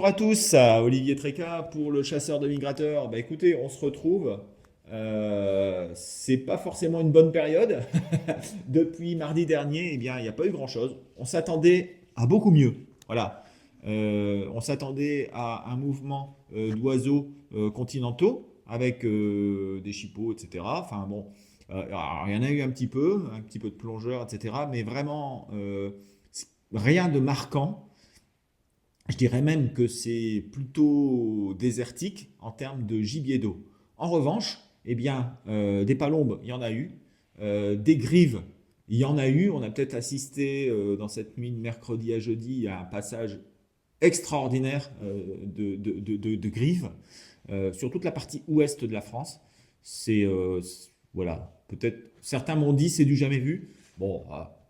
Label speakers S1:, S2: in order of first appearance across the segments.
S1: Bonjour à tous, Olivier Tréca pour le chasseur de migrateurs. Bah écoutez, on se retrouve. C'est pas forcément une bonne période. Depuis mardi dernier, eh bien, il n'y a pas eu grand-chose. On s'attendait à beaucoup mieux. Voilà. On s'attendait à un mouvement d'oiseaux continentaux avec des chippeaux, etc. Enfin bon, alors, il y en a eu un petit peu de plongeurs, etc. Mais vraiment rien de marquant. Je dirais même que c'est plutôt désertique en termes de gibier d'eau. En revanche, eh bien, des palombes, il y en a eu. Des grives, il y en a eu. On a peut-être assisté dans cette nuit de mercredi à jeudi à un passage extraordinaire de grives sur toute la partie ouest de la France. Voilà, peut-être certains m'ont dit c'est du jamais vu. Bon,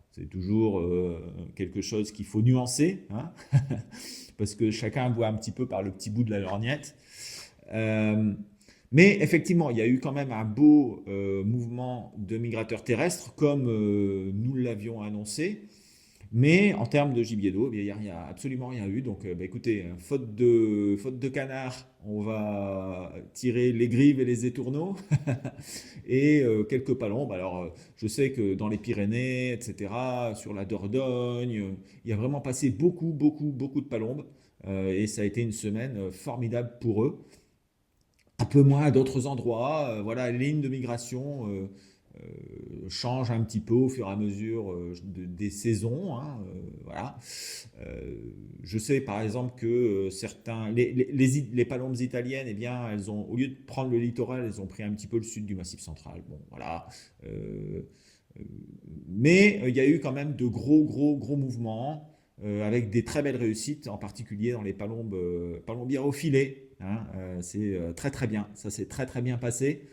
S1: c'est toujours quelque chose qu'il faut nuancer, hein, parce que chacun voit un petit peu par le petit bout de la lorgnette. Euh, mais effectivement, il y a eu quand même un beau mouvement de migrateurs terrestres, comme nous l'avions annoncé. Mais en termes de gibier d'eau, eh il n'y a absolument rien eu. Donc, bah, écoutez, faute de canard, on va tirer les grives et les étourneaux et quelques palombes. Alors, je sais que dans les Pyrénées, etc., sur la Dordogne, il y a vraiment passé beaucoup de palombes. Et ça a été une semaine formidable pour eux. Un peu moins à d'autres endroits. Voilà, les lignes de migration change un petit peu au fur et à mesure des saisons, hein, voilà. Euh, je sais par exemple que les palombes italiennes, eh bien, elles ont, au lieu de prendre le littoral, elles ont pris un petit peu le sud du Massif central. Bon, voilà. Euh, euh, mais il y a eu quand même de gros mouvements avec des très belles réussites, en particulier dans les palombières au filet, hein. C'est très bien. Ça s'est très bien passé.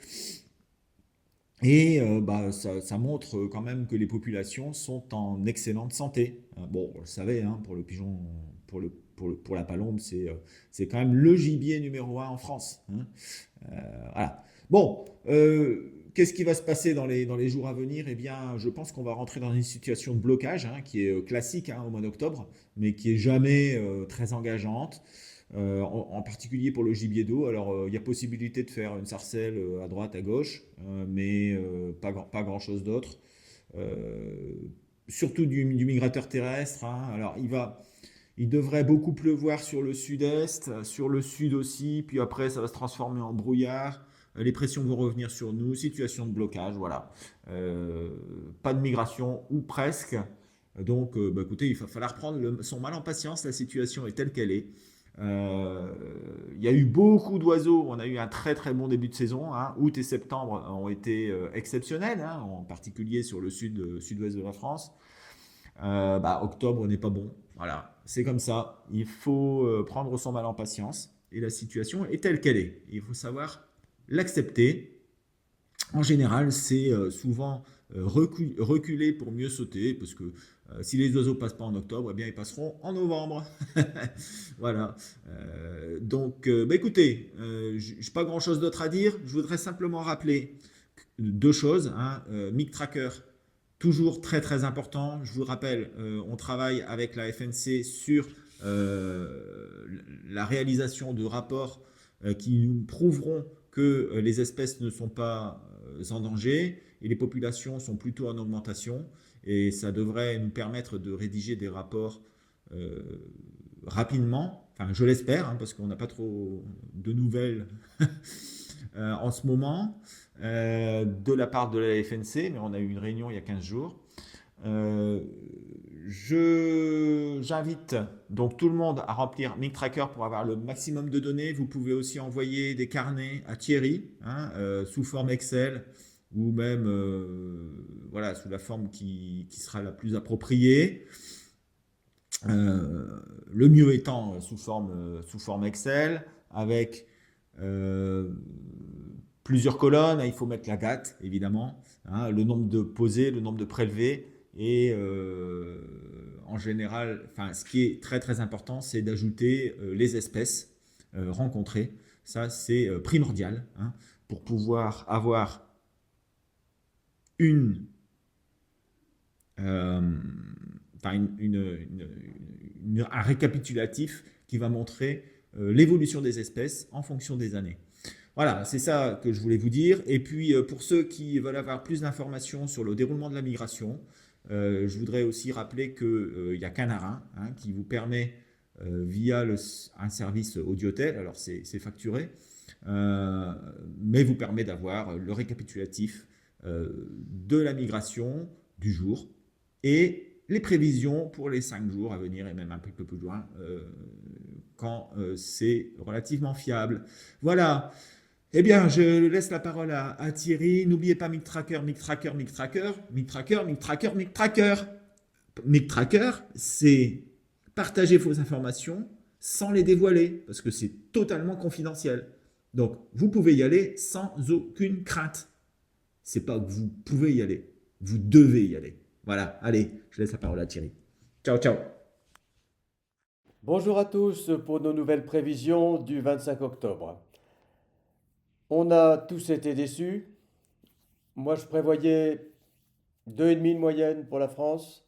S1: Et bah, ça montre quand même que les populations sont en excellente santé. Bon, vous le savez, hein, pour le pigeon, pour la palombe, c'est quand même le gibier numéro un en France, hein. Voilà. Bon, qu'est-ce qui va se passer dans les jours à venir? Eh bien, je pense qu'on va rentrer dans une situation de blocage, hein, qui est classique, hein, au mois d'octobre, mais qui est jamais très engageante. En particulier pour le gibier d'eau. Alors, il y a possibilité de faire une sarcelle à droite, à gauche, mais pas grand-chose d'autre. Euh, Surtout du migrateur terrestre, hein. Alors, il devrait beaucoup pleuvoir sur le sud-est, sur le sud aussi, puis après ça va se transformer en brouillard. Les pressions vont revenir sur nous, situation de blocage, voilà. Pas de migration ou presque. Donc, bah, écoutez, il va falloir prendre son mal en patience. La situation est telle qu'elle est. Euh, il y a eu beaucoup d'oiseaux. On a eu un très bon début de saison, hein. Août et septembre ont été exceptionnels, hein, en particulier sur le sud-ouest de la France. Bah, octobre n'est pas bon. Voilà, c'est comme ça. Il faut prendre son mal en patience. Et la situation est telle qu'elle est. Il faut savoir l'accepter. En général, c'est souvent reculer pour mieux sauter, parce que si les oiseaux passent pas en octobre, eh bien ils passeront en novembre. Voilà. Donc, bah, écoutez, je n'ai pas grand-chose d'autre à dire. Je voudrais simplement rappeler deux choses, hein. Mic Tracker, toujours très important. Je vous rappelle, on travaille avec la FNC sur la réalisation de rapports qui nous prouveront que les espèces ne sont pas en danger et les populations sont plutôt en augmentation. Et ça devrait nous permettre de rédiger des rapports euh, rapidement. Enfin, je l'espère, hein, parce qu'on n'a pas trop de nouvelles en ce moment de la part de la FNC, mais on a eu une réunion il y a 15 jours. Euh, J'invite donc tout le monde à remplir MinkTracker pour avoir le maximum de données. Vous pouvez aussi envoyer des carnets à Thierry, hein, sous forme Excel ou même voilà, sous la forme qui sera la plus appropriée. Le mieux étant sous forme Excel avec euh, plusieurs colonnes. Il faut mettre la date, évidemment, hein, le nombre de posés, le nombre de prélevés. Et en général, enfin, ce qui est très important, c'est d'ajouter les espèces rencontrées. Ça, c'est primordial, hein, pour pouvoir avoir une, euh, enfin, un récapitulatif qui va montrer l'évolution des espèces en fonction des années. Voilà, c'est ça que je voulais vous dire. Et puis, pour ceux qui veulent avoir plus d'informations sur le déroulement de la migration, je voudrais aussi rappeler qu'il y a Canarin qui vous permet, via un service Audiotel, alors c'est facturé, euh, mais vous permet d'avoir le récapitulatif de la migration du jour et les prévisions pour les 5 jours à venir et même un peu plus loin quand c'est relativement fiable. Voilà. Eh bien, je laisse la parole à Thierry. N'oubliez pas MigTracker, MigTracker, MigTracker, MigTracker, MigTracker, MigTracker. MigTracker, c'est partager vos informations sans les dévoiler, parce que c'est totalement confidentiel. Donc, vous pouvez y aller sans aucune crainte. C'est pas que vous pouvez y aller, vous devez y aller. Voilà, allez, je laisse la parole à Thierry. Ciao, ciao.
S2: Bonjour à tous pour nos nouvelles prévisions du 25 octobre. On a tous été déçus. Moi, je prévoyais 2,5 de moyenne pour la France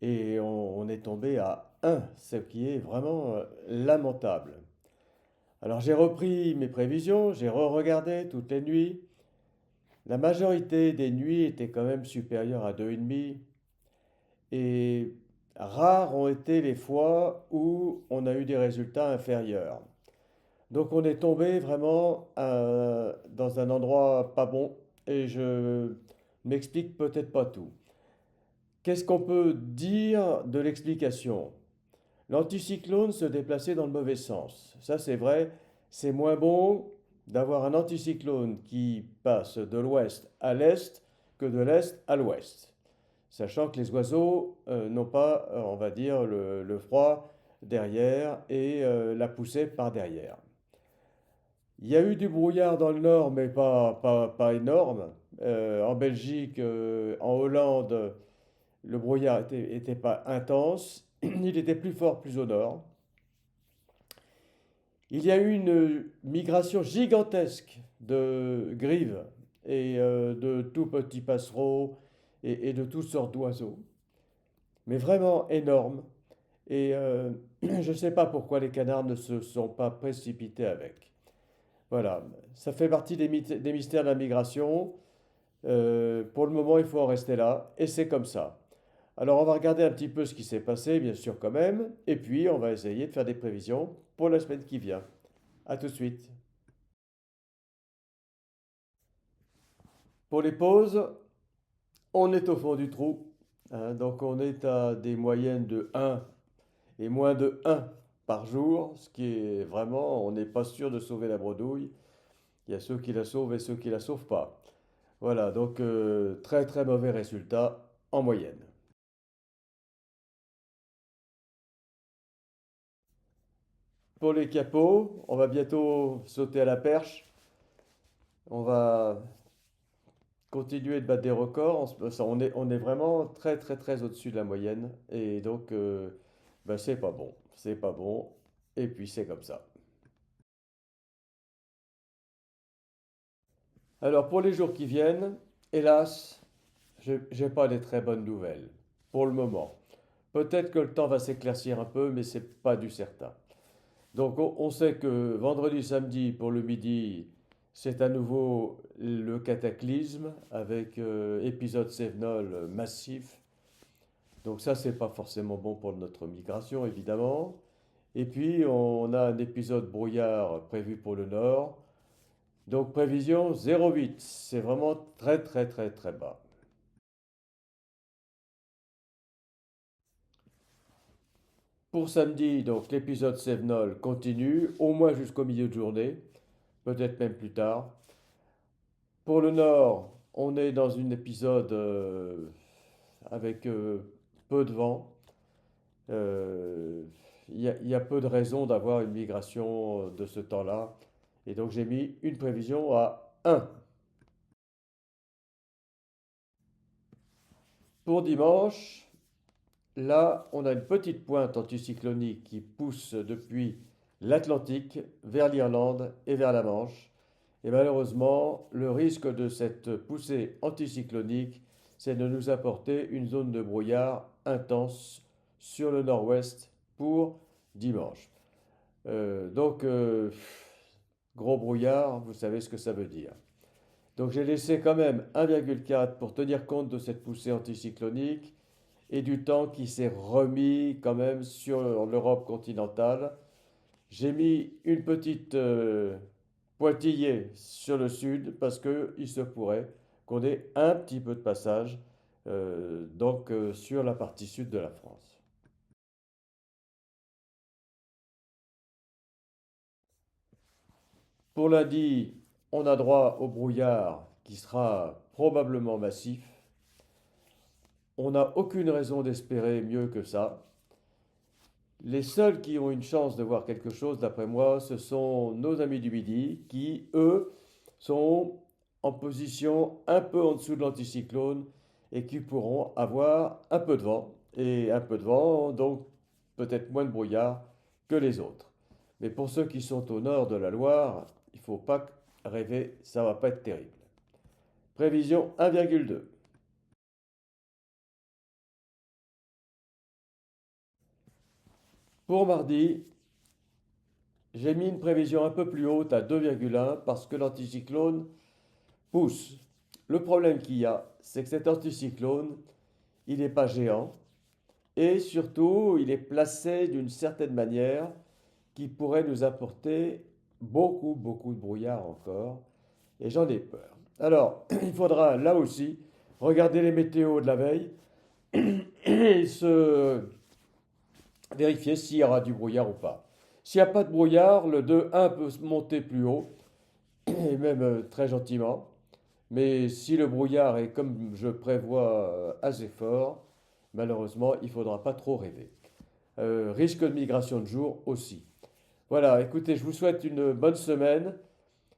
S2: et on est tombé à 1, ce qui est vraiment lamentable. Alors j'ai repris mes prévisions, j'ai re-regardé toutes les nuits. La majorité des nuits étaient quand même supérieures à 2,5 et rares ont été les fois où on a eu des résultats inférieurs. Donc on est tombé vraiment dans un endroit pas bon et je m'explique peut-être pas tout. Qu'est-ce qu'on peut dire de l'explication? L'anticyclone se déplaçait dans le mauvais sens. Ça c'est vrai, c'est moins bon d'avoir un anticyclone qui passe de l'ouest à l'est que de l'est à l'ouest. Sachant que les oiseaux n'ont pas, on va dire, le froid derrière et la poussée par derrière. Il y a eu du brouillard dans le nord, mais pas énorme. En Belgique, en Hollande, le brouillard était pas intense. Il était plus fort plus au nord. Il y a eu une migration gigantesque de grives et de tout petits passereaux et de toutes sortes d'oiseaux. Mais vraiment énorme. Et je ne sais pas pourquoi les canards ne se sont pas précipités avec. Voilà, ça fait partie des mystères de la migration. Pour le moment, il faut en rester là, et c'est comme ça. Alors, on va regarder un petit peu ce qui s'est passé, bien sûr, quand même, et puis on va essayer de faire des prévisions pour la semaine qui vient. À tout de suite. Pour les pauses, on est au fond du trou, hein, donc on est à des moyennes de 1 et moins de 1 par jour, ce qui est vraiment, on n'est pas sûr de sauver la bredouille. Il y a ceux qui la sauvent et ceux qui la sauvent pas. Voilà, donc très très mauvais résultat en moyenne. Pour les capots, on va bientôt sauter à la perche. On va continuer de battre des records. On est vraiment très très très au-dessus de la moyenne. Et donc, ben, c'est pas bon. C'est pas bon. Et puis c'est comme ça. Alors pour les jours qui viennent, hélas, je n'ai pas des très bonnes nouvelles. Pour le moment. Peut-être que le temps va s'éclaircir un peu, mais c'est pas du certain. Donc on sait que vendredi, samedi pour le midi, c'est à nouveau le cataclysme avec épisode Sévenol massif. Donc ça, c'est pas forcément bon pour notre migration, évidemment. Et puis on a un épisode brouillard prévu pour le nord. Donc prévision 0,8. C'est vraiment très très très très bas. Pour samedi, donc l'épisode Sévenol continue, au moins jusqu'au milieu de journée, peut-être même plus tard. Pour le nord, on est dans un épisode avec peu de vent. Euh, il y a peu de raisons d'avoir une migration de ce temps-là. Et donc j'ai mis une prévision à 1. Pour dimanche, là, on a une petite pointe anticyclonique qui pousse depuis l'Atlantique vers l'Irlande et vers la Manche. Et malheureusement, le risque de cette poussée anticyclonique, c'est de nous apporter une zone de brouillard intense sur le nord-ouest pour dimanche. Donc, gros brouillard, vous savez ce que ça veut dire. Donc j'ai laissé quand même 1,4 pour tenir compte de cette poussée anticyclonique et du temps qui s'est remis quand même sur l'Europe continentale. J'ai mis une petite pointillée sur le sud parce qu'il se pourrait qu'on ait un petit peu de passage sur la partie sud de la France. Pour lundi, on a droit au brouillard qui sera probablement massif. On n'a aucune raison d'espérer mieux que ça. Les seuls qui ont une chance de voir quelque chose, d'après moi, ce sont nos amis du Midi qui, eux, sont en position un peu en dessous de l'anticyclone et qui pourront avoir un peu de vent. Et un peu de vent, donc peut-être moins de brouillard que les autres. Mais pour ceux qui sont au nord de la Loire, il ne faut pas rêver, ça ne va pas être terrible. Prévision 1,2. Pour mardi, j'ai mis une prévision un peu plus haute à 2,1 parce que l'anticyclone pousse. Le problème qu'il y a, c'est que cet anticyclone, il n'est pas géant et surtout, il est placé d'une certaine manière qui pourrait nous apporter beaucoup, beaucoup de brouillard encore et j'en ai peur. Alors, il faudra là aussi regarder les météos de la veille et se vérifier s'il y aura du brouillard ou pas. S'il n'y a pas de brouillard, le 2,1 peut monter plus haut, et même très gentiment. Mais si le brouillard est, comme je prévois, assez fort, malheureusement, il ne faudra pas trop rêver. Risque de migration de jour aussi. Voilà, écoutez, je vous souhaite une bonne semaine.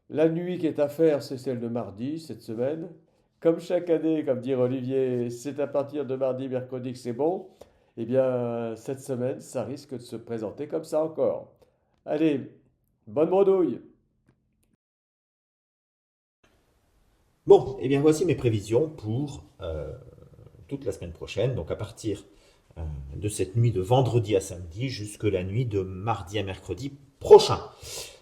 S2: La nuit qui est à faire, c'est celle de mardi, cette semaine. Comme chaque année, comme dit Olivier, c'est à partir de mardi, mercredi que c'est bon. Eh bien, cette semaine, ça risque de se présenter comme ça encore. Allez, bonne bredouille!
S1: Bon, et bien voici mes prévisions pour toute la semaine prochaine, donc à partir de cette nuit de vendredi à samedi jusque la nuit de mardi à mercredi prochain.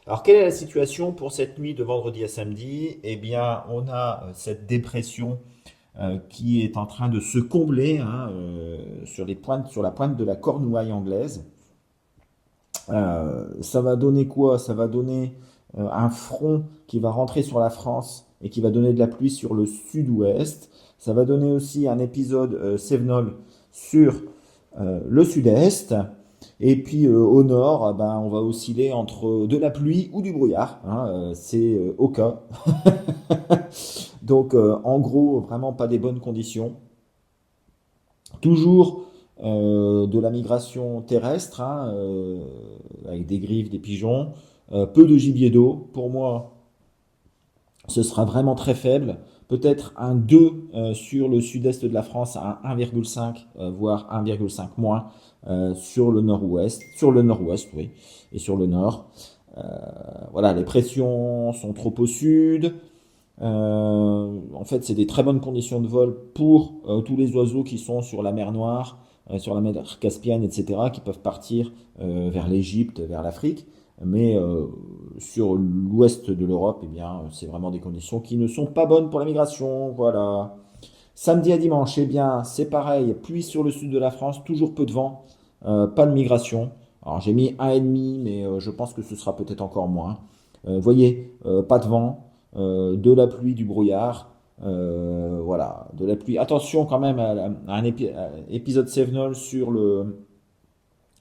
S1: Alors, quelle est la situation pour cette nuit de vendredi à samedi? Eh bien, on a cette dépression qui est en train de se combler hein, sur la pointe de la Cornouaille anglaise. Ça va donner quoi? Ça va donner un front qui va rentrer sur la France et qui va donner de la pluie sur le sud-ouest. Ça va donner aussi un épisode cévenol sur le sud-est. Et puis au nord, ben, on va osciller entre de la pluie ou du brouillard. Hein, c'est au cas. Donc en gros, vraiment pas des bonnes conditions. Toujours de la migration terrestre, hein, avec des griffes, des pigeons. Peu de gibier d'eau. Pour moi, ce sera vraiment très faible. Peut-être un 2 sur le sud-est de la France, un 1,5, voire 1,5 moins sur le nord-ouest, oui, et sur le nord. Voilà, les pressions sont trop au sud. En fait, c'est des très bonnes conditions de vol pour tous les oiseaux qui sont sur la mer Noire, sur la mer Caspienne, etc., qui peuvent partir vers l'Égypte, vers l'Afrique. Mais sur l'ouest de l'Europe, eh bien, c'est vraiment des conditions qui ne sont pas bonnes pour la migration. Voilà. Samedi à dimanche, eh bien, c'est pareil. Pluie sur le sud de la France, toujours peu de vent, pas de migration. Alors j'ai mis 1,5, mais je pense que ce sera peut-être encore moins. Voyez, pas de vent, de la pluie, du brouillard. Voilà, de la pluie. Attention quand même à un épisode Sevenol sur le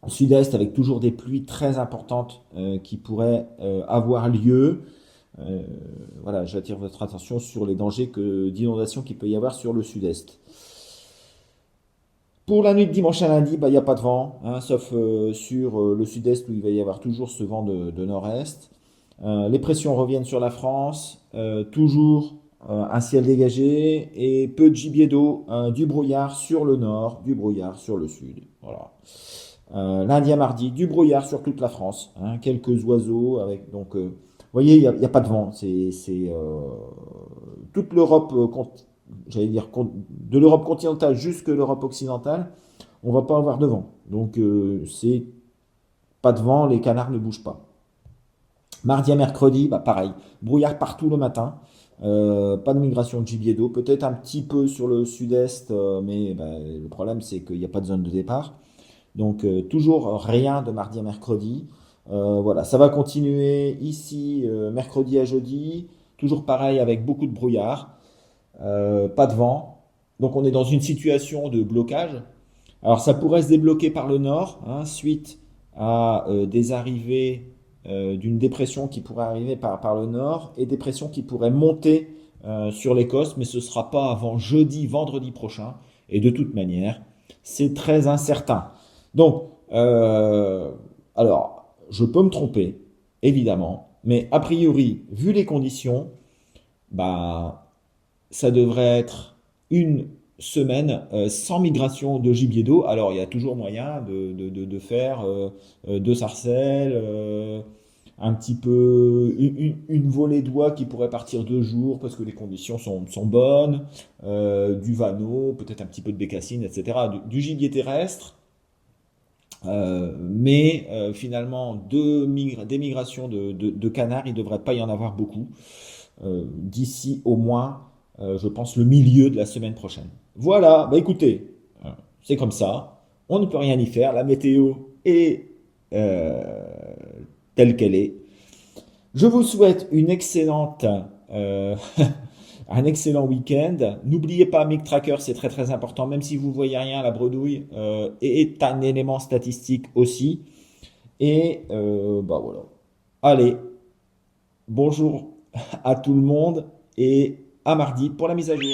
S1: sud-est avec toujours des pluies très importantes qui pourraient avoir lieu. Euh, voilà, j'attire votre attention sur les dangers d'inondation qu'il peut y avoir sur le sud-est. Pour la nuit de dimanche à lundi, bah, il n'y a pas de vent, hein, sauf sur le sud-est où il va y avoir toujours ce vent de nord-est. Les pressions reviennent sur la France, toujours un ciel dégagé et peu de gibier d'eau, du brouillard sur le nord, du brouillard sur le sud. Voilà. Lundi à mardi, du brouillard sur toute la France, hein, quelques oiseaux avec donc, vous voyez, il y a pas de vent. C'est toute l'Europe, j'allais dire de l'Europe continentale jusque l'Europe occidentale, on va pas avoir de vent. Donc c'est pas de vent, les canards ne bougent pas. Mardi à mercredi, bah pareil, brouillard partout le matin, pas de migration de gibier d'eau, peut-être un petit peu sur le sud-est, mais bah, le problème c'est qu'il n'y a pas de zone de départ. Donc toujours rien de mardi à mercredi. Voilà, ça va continuer ici mercredi à jeudi, toujours pareil avec beaucoup de brouillard, pas de vent. Donc on est dans une situation de blocage. Alors ça pourrait se débloquer par le nord, hein, suite à des arrivées d'une dépression qui pourrait arriver par le nord et des pressions qui pourraient monter sur l'Écosse, mais ce ne sera pas avant jeudi, vendredi prochain. Et de toute manière, c'est très incertain. Donc, alors, je peux me tromper, évidemment, mais a priori, vu les conditions, bah, ça devrait être une semaine sans migration de gibier d'eau. Alors, il y a toujours moyen de faire deux sarcelles, un petit peu une volée d'oies qui pourrait partir 2 jours parce que les conditions sont bonnes, du vanneau, peut-être un petit peu de bécassine, etc. Du gibier terrestre. Mais finalement, des migrations de canards, il ne devrait pas y en avoir beaucoup d'ici au moins, je pense, le milieu de la semaine prochaine. Voilà, bah écoutez, c'est comme ça, on ne peut rien y faire, la météo est telle qu'elle est. Je vous souhaite une excellente, euh, un excellent week-end. N'oubliez pas, Mic Tracker, c'est très très important, même si vous voyez rien, la bredouille est un élément statistique aussi. Et bah voilà. Allez, bonjour à tout le monde et à mardi pour la mise à jour.